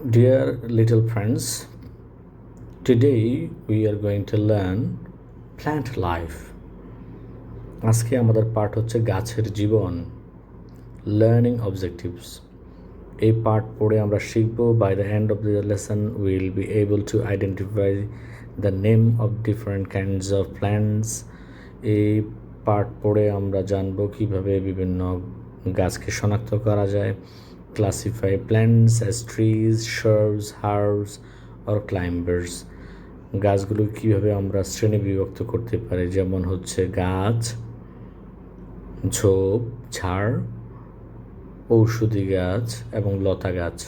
Dear little friends, today we are going to learn plant life. আজকে আমাদের পাঠ হচ্ছে গাছের জীবন, লার্নিং অবজেক্টিভস। এই পাঠ পড়ে আমরা শিখব by the end of the lesson will be able to identify the name of different kinds of plants. এই পাঠ পড়ে আমরা জানব কীভাবে বিভিন্ন গাছকে শনাক্ত করা যায়। Classify plants as trees, shrubs, herbs or climbers. গাছগুলো কীভাবে আমরা শ্রেণী বিভক্ত করতে পারি, যেমন হচ্ছে গাছ, ঝোপ, ঝাড়, ঔষধি গাছ এবং লতা গাছ।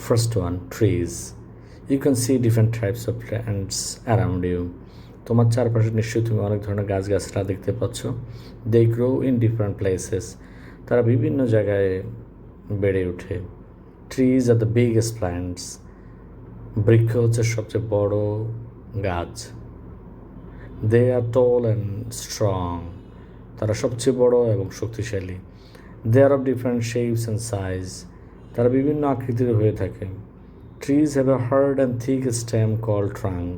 First one, trees. You can see different types of plants around you. তোমার চারপাশে নিশ্চয়ই তুমি অনেক ধরনের গাছগাছরা দেখতে পাচ্ছ। They grow in different places. তারা বিভিন্ন জায়গায় বেড়ে ওঠে। ট্রিজ আর দ্য বিগেস্ট প্ল্যান্টস। বৃক্ষ হচ্ছে সবচেয়ে বড় গাছ। They are tall and strong. তারা সবচেয়ে বড় এবং শক্তিশালী। They are of different shapes and size. তারা বিভিন্ন আকৃতির হয়ে থাকে। Trees have a hard and thick stem call trunk.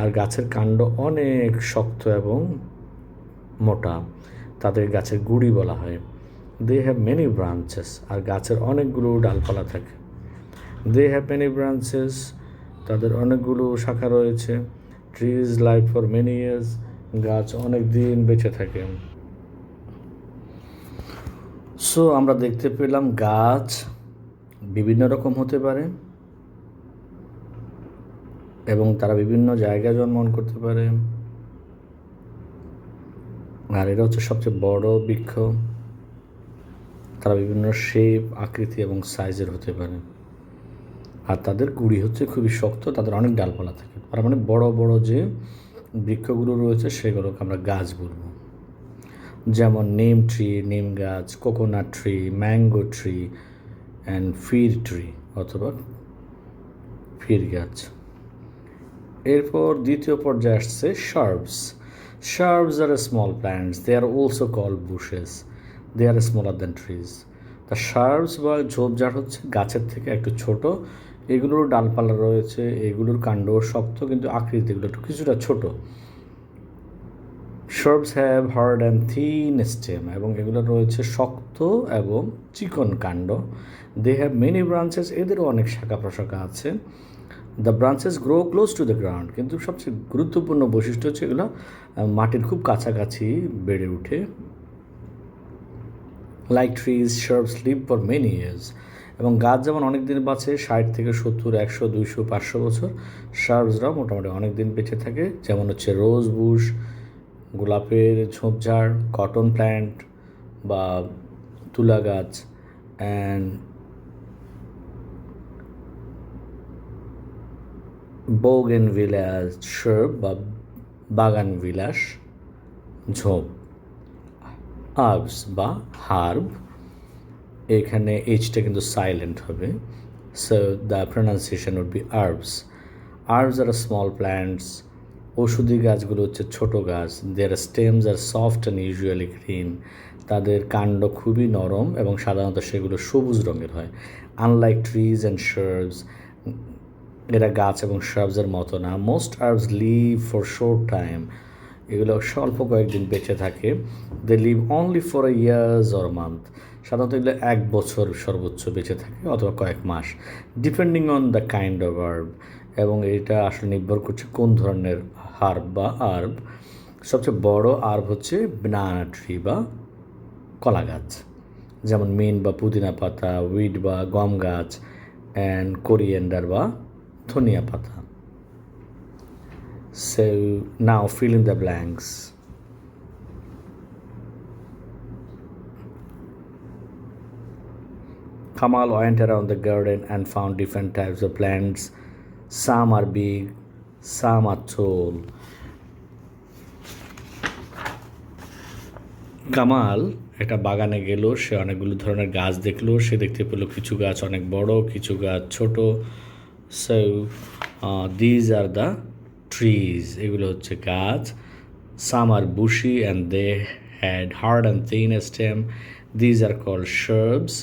আর গাছের কাণ্ড অনেক শক্ত এবং মোটা, তাদের গাছের গুড়ি বলা হয়। They have many branches. আর গাছের অনেকগুলো ডালপালা থাকে। They have many branches. তাদের অনেকগুলো শাখা রয়েছে। Trees live for many years. গাছ অনেক দিন বেঁচে থাকে। সো আমরা দেখতে পেলাম গাছ বিভিন্ন রকম হতে পারে এবং তারা বিভিন্ন জায়গায় জন্মগ্রহণ করতে পারে। আর এটা হচ্ছে সবচেয়ে বড় বৃক্ষ। তারা বিভিন্ন শেপ, আকৃতি এবং সাইজের হতে পারে। আর তাদের গুঁড়ি হচ্ছে খুবই শক্ত, তাদের অনেক ডালপালা থাকে। তার মানে বড় বড় যে বৃক্ষগুলো রয়েছে সেগুলোকে আমরা গাছ বলবো, যেমন নিম ট্রি, নিম গাছ, coconut tree, mango tree and ফির ট্রি অথবা ফির গাছ। এরপর দ্বিতীয় পর্যায়ে আসছে শার্বস। Shrubs are small plants. They are also called bushes. They are smaller than trees. The shrubs বা ঝোপঝাড় হচ্ছে গাছের থেকে একটু ছোট। এগুলোর ডালপালা রয়েছে, এগুলোর কাণ্ড শক্ত কিন্তু আকৃতি এগুলো একটু কিছুটা ছোট। Shrubs have hard and thin stem এবং এগুলো রয়েছে শক্ত এবং চিকন কাণ্ড। They have many branches. এদেরও অনেক শাখা প্রশাখা আছে। The branches grow close to the ground. কিন্তু সবচেয়ে গুরুত্বপূর্ণ বৈশিষ্ট্য হচ্ছে এগুলো মাটির খুব কাছাকাছি বেড়ে ওঠে। Like trees, shrubs live for many years. এবং গাছ যেমন অনেক দিন বাঁচে, 60 থেকে 70, 100, 200, 500 বছর, শার্বসরাও মোটামুটি অনেক দিন বেঁচে থাকে। যেমন হচ্ছে রোজ বুশ, গোলাপের ঝোপঝাড়, কটন প্ল্যান্ট বা তুলা গাছ, অ্যান্ড বোগেনভিলিয়াস শার্ব বা বাগান বিলাস ঝোপ। আর্বস বা হার্ব, এখানে এইচটা কিন্তু সাইলেন্ট হবে, so the pronunciation would be herbs. Herbs are small plants. ওষুধি গাছগুলো হচ্ছে ছোট গাছ। Their stems are soft and usually green. তাদের কাণ্ড খুবই নরম এবং সাধারণত সেগুলো সবুজ রঙের হয়। আনলাইক ট্রিজ অ্যান্ড শার্বস, এরা গাছ এবং শার্বসের মতো না। Most herbs live for short time. এগুলো স্বল্প কয়েকদিন বেঁচে থাকে। They live only for a years or month. সাধারণত এগুলো 1 বছর সর্বোচ্চ বেঁচে থাকে অথবা কয়েক মাস, depending on the kind of herb. এবং এটা আসলে নির্ভর করছে কোন ধরনের হার্ব বা আর্ব। সবচেয়ে বড় আর্ব হচ্ছে ব্যানানা ট্রি বা কলা গাছ, যেমন মিন বা পুদিনা পাতা, উইড বা গম গাছ, অ্যান্ড কোরিয়েন্ডার বা ধনিয়া পাতা। So now fill in the blanks. Kamal went around the garden and found different types of plants. Some are big, some are tall. Kamal একটা বাগানে গেল, সে অনেকগুলো ধরনের গাছ দেখলো। সে দেখতে পেলো কিছু গাছ অনেক বড়, কিছু গাছ ছোট। So these are the trees, এগুলো হচ্ছে গাছ। Some are bushy and they had hard and thin stem. These are called shrubs.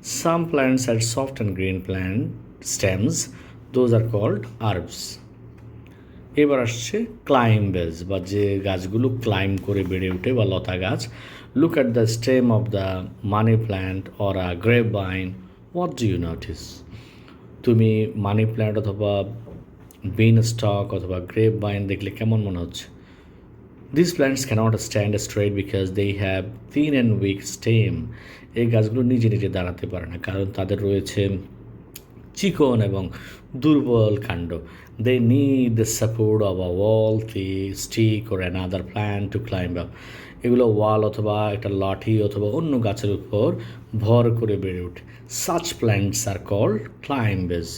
Some plants had soft and green plant stems. Those are called herbs. এবার আসছে ক্লাইম্বেজ বা যে গাছগুলো claim করে বেড়ে ওঠে বা লতা গাছ। Look at the stem of the money plant or a grape vine. What do you notice? তুমি মানি প্ল্যান্ট অথবা বিন স্টক অথবা গ্রেপ বাইন দেখলে কেমন মনে হচ্ছে? These plants cannot stand straight because they have thin and weak stem. এই গাছগুলো নিজে নিজে দাঁড়াতে পারে না কারণ তাদের রয়েছে চিকন এবং দুর্বল কাণ্ড। They need the support of a wall, stick or another plant to climb up. এগুলো ওয়াল অথবা একটা লাঠি অথবা অন্য গাছের উপর ভর করে বেড়ে ওঠে। Such plants are called climbers.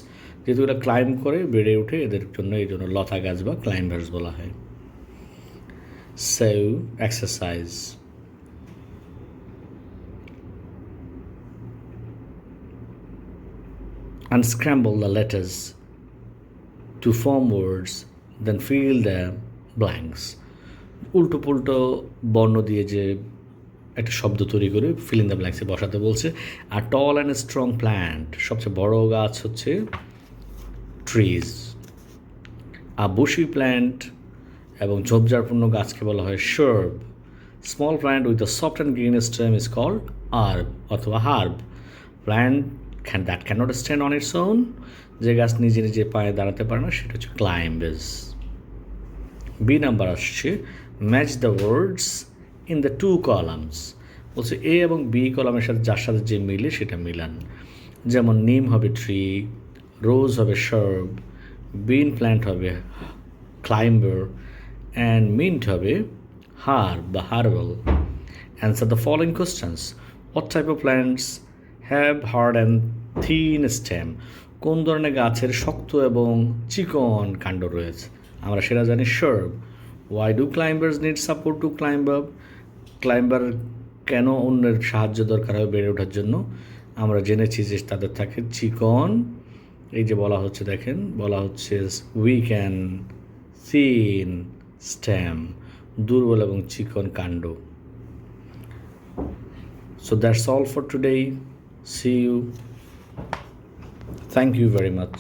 যেহেতু এরা ক্লাইম্ব করে বেড়ে ওঠে এদের জন্য এই জন্য লতা গাছ বা ক্লাইম্বার্স বলা হয়। So, exercise. Unscramble the letters to form words, then fill the blanks. উল্টো পুল্টো বর্ণ দিয়ে যে একটা শব্দ তৈরি করে fill in the blanks এ বসাতে বলছে। আর tall and strong plant, সবচেয়ে বড় গাছ হচ্ছে trees. A bushy plant এবং ঝোপঝাড়পূর্ণ গাছকে বলা হয় shrub. Small plant with a soft and green stem is called herb অথবা herb. Plant that cannot stand on its own, যে গাছ নিজে নিজে পায়ে দাঁড়াতে পারে না সেটা হচ্ছে climbers. বি নাম্বার আসছে match the words in the two columns. বলছে এ এবং বি কলামের সাথে যার সাথে যে মিলে সেটা মিলান। যেমন নিম হবে ট্রি, রোজ হবে shrub, বিন প্ল্যান্ট হবে climber, and mint হবে herb বা herbal. Answer the following questions. What type of plants have hard and thin stem? কোন ধরনের গাছের শক্ত এবং চিকন কাণ্ড রয়েছে? আমরা সেটা জানি shrub. Why do climbers need support to climb up? Climber কেন অন্যের সাহায্য দরকার হয় বেড়ে ওঠার জন্য? আমরা জেনেছি যে তাদের থাকে চিকন, এই যে বলা হচ্ছে দেখেন বলা হচ্ছে weak and thin stem, দুর্বল এবং চিকন কাণ্ড। So that's all for today. See you. Thank you very much.